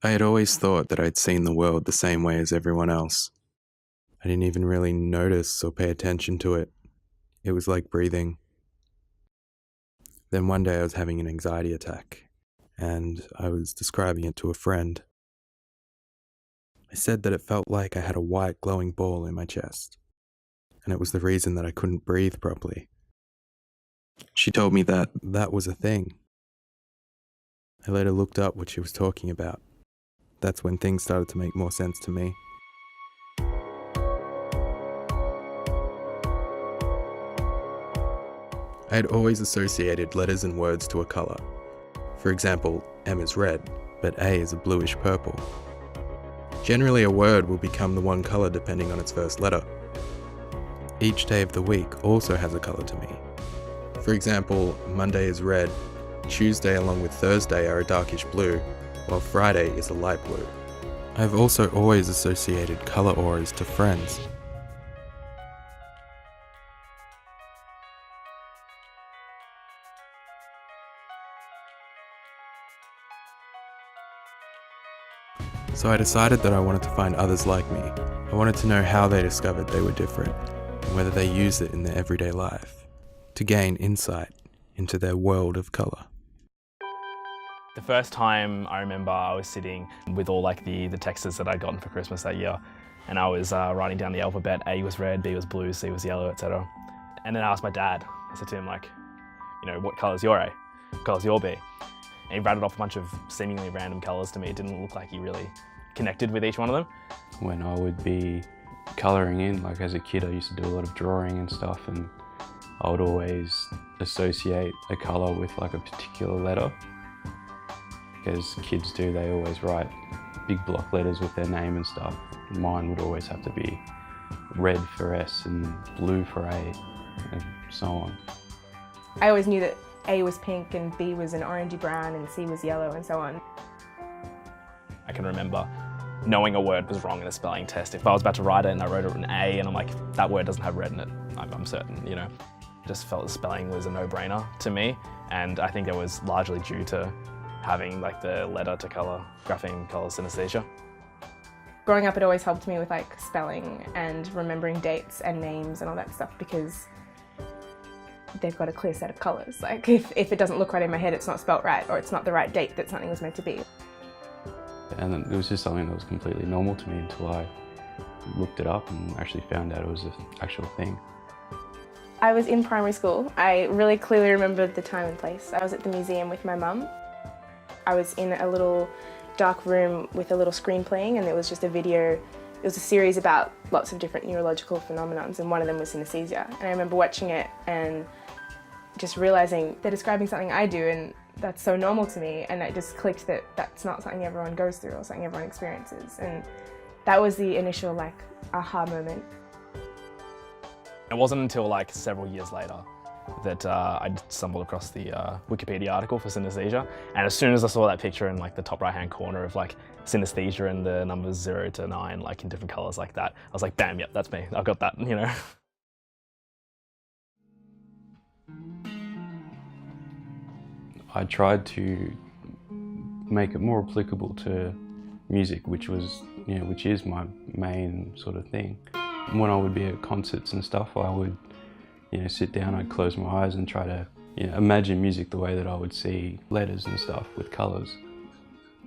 I had always thought that I'd seen the world the same way as everyone else. I didn't even really notice or pay attention to it. It was like breathing. Then one day I was having an anxiety attack, and I was describing it to a friend. I said that it felt like I had a white glowing ball in my chest, and it was the reason that I couldn't breathe properly. She told me that that was a thing. I later looked up what she was talking about. That's when things started to make more sense to me. I had always associated letters and words to a colour. For example, M is red, but A is a bluish purple. Generally, a word will become the one colour depending on its first letter. Each day of the week also has a colour to me. For example, Monday is red, Tuesday along with Thursday are a darkish blue, while Friday is a light blue. I've also always associated colour auras to friends. So I decided that I wanted to find others like me. I wanted to know how they discovered they were different, and whether they used it in their everyday life, to gain insight into their world of colour. The first time I remember I was sitting with all like the texts that I'd gotten for Christmas that year, and I was writing down the alphabet. A was red, B was blue, C was yellow, etc. And then I asked my dad, I said to him like, what colour's your A? What colour's your B? And he rattled off a bunch of seemingly random colours to me. It didn't look like he really connected with each one of them. When I would be colouring in, like as a kid I used to do a lot of drawing and stuff, and I would always associate a colour with like a particular letter. As kids do, they always write big block letters with their name and stuff. Mine would always have to be red for S and blue for A and so on. I always knew that A was pink and B was an orangey brown and C was yellow and so on. I can remember knowing a word was wrong in a spelling test. If I was about to write it and I wrote it an A and I'm like, that word doesn't have red in it, I'm certain, I just felt the spelling was a no-brainer to me, and I think it was largely due to having like the letter to colour, grapheme colour synesthesia. Growing up, it always helped me with like spelling and remembering dates and names and all that stuff, because they've got a clear set of colours. Like if it doesn't look right in my head, it's not spelt right, or it's not the right date that something was meant to be. And it was just something that was completely normal to me until I looked it up and actually found out it was an actual thing. I was in primary school. I really clearly remember the time and place. I was at the museum with my mum. I was in a little dark room with a little screen playing, and it was just a video. It was a series about lots of different neurological phenomena, and one of them was synesthesia. And I remember watching it and just realising they're describing something I do, and that's so normal to me, and it just clicked that that's not something everyone goes through or something everyone experiences. And that was the initial aha moment. It wasn't until like several years later that I stumbled across the Wikipedia article for synesthesia, and as soon as I saw that picture in like the top right hand corner of like synesthesia and the numbers 0 to 9 like in different colours like that, I was like, bam, yep, that's me, I've got that, I tried to make it more applicable to music, which is my main sort of thing. When I would be at concerts and stuff, I would sit down, I'd close my eyes and try to imagine music the way that I would see letters and stuff with colours.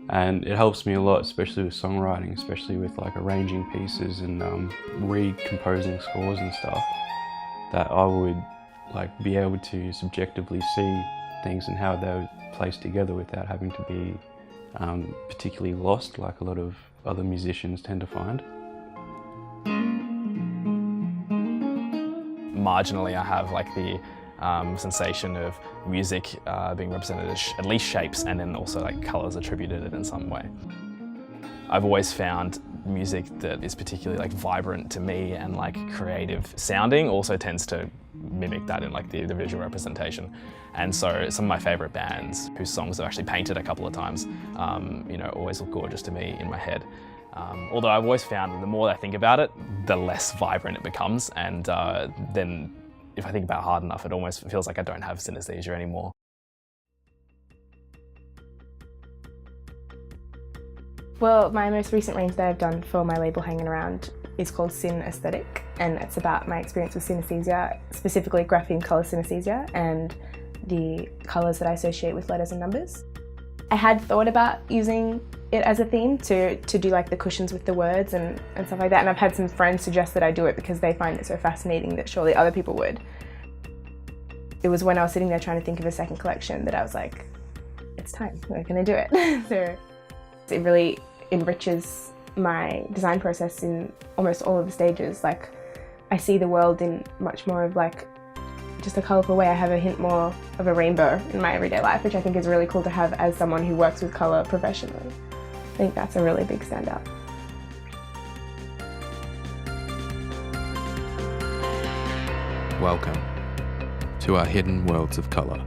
And it helps me a lot, especially with songwriting, especially with like arranging pieces and recomposing scores and stuff, that I would like be able to subjectively see things and how they were placed together without having to be particularly lost like a lot of other musicians tend to find. Marginally, I have like the sensation of music being represented as at least shapes, and then also like colours attributed it in some way. I've always found music that is particularly like vibrant to me and like creative sounding also tends to mimic that in like the visual representation. And so some of my favourite bands whose songs I've actually painted a couple of times, always look gorgeous to me in my head. Although I've always found the more I think about it, the less vibrant it becomes, and then if I think about it hard enough, it almost feels like I don't have synesthesia anymore. Well, my most recent range that I've done for my label Hanging Around is called Synesthesia, and it's about my experience with synesthesia, specifically grapheme colour synesthesia and the colours that I associate with letters and numbers. I had thought about using it as a theme to do like the cushions with the words and stuff like that, and I've had some friends suggest that I do it because they find it so fascinating that surely other people would. It was when I was sitting there trying to think of a second collection that I was like, it's time, we're going to do it. So it really enriches my design process in almost all of the stages. Like, I see the world in much more of like just a colourful way. I have a hint more of a rainbow in my everyday life, which I think is really cool to have as someone who works with colour professionally. I think that's a really big standout. Welcome to our hidden worlds of colour.